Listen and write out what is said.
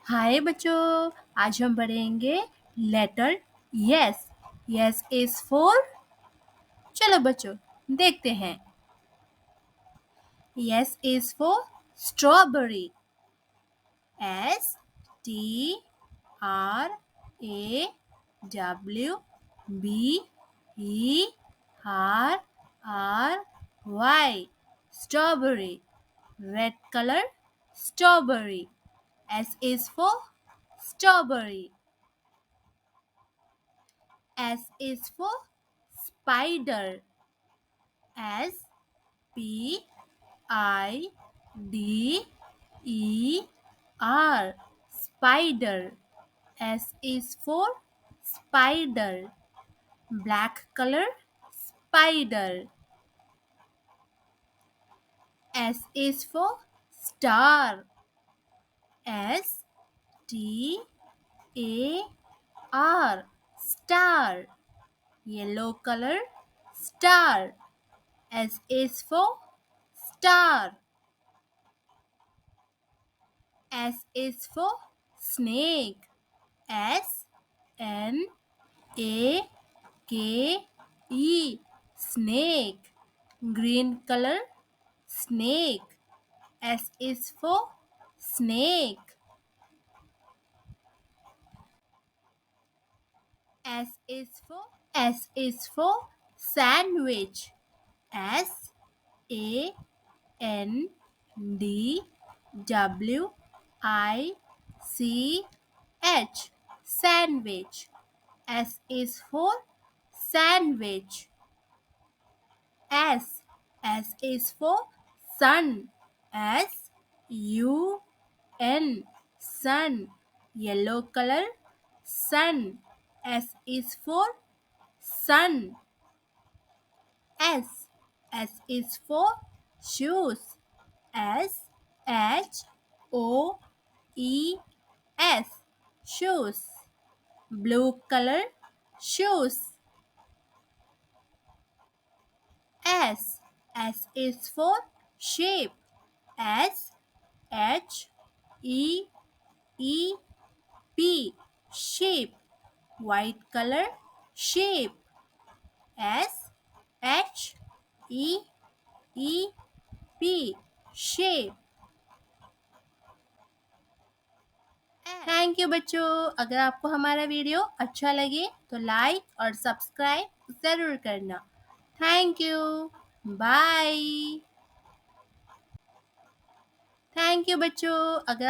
हाय बच्चों, आज हम पढ़ेंगे letter S. S is for, चलो बच्चों देखते हैं। S is for strawberry. STRAWBERRY, strawberry. Red color, strawberry. S is for strawberry. S is for spider. SPIDER, spider. S is for spider. Black color, spider. S is for star. STAR, star. Yellow color, star. S is for star. S is for snake. SNAKE, snake. Green color, snake. S is for snake. S is for sandwich. SANDWICH, sandwich. S is for sandwich. S is for sun. SUN, sun. Yellow color, sun. S is for sun. S is for shoes. SHOES, shoes. Blue color, shoes. S is for shape. SHEEP, shape. White color, shape. SHEEP, shape. Thank you बच्चों। अगर आपको हमारा video अच्छा लगे तो like और subscribe ज़रूर करना। Thank you, bye. Thank you बच्चों। अगर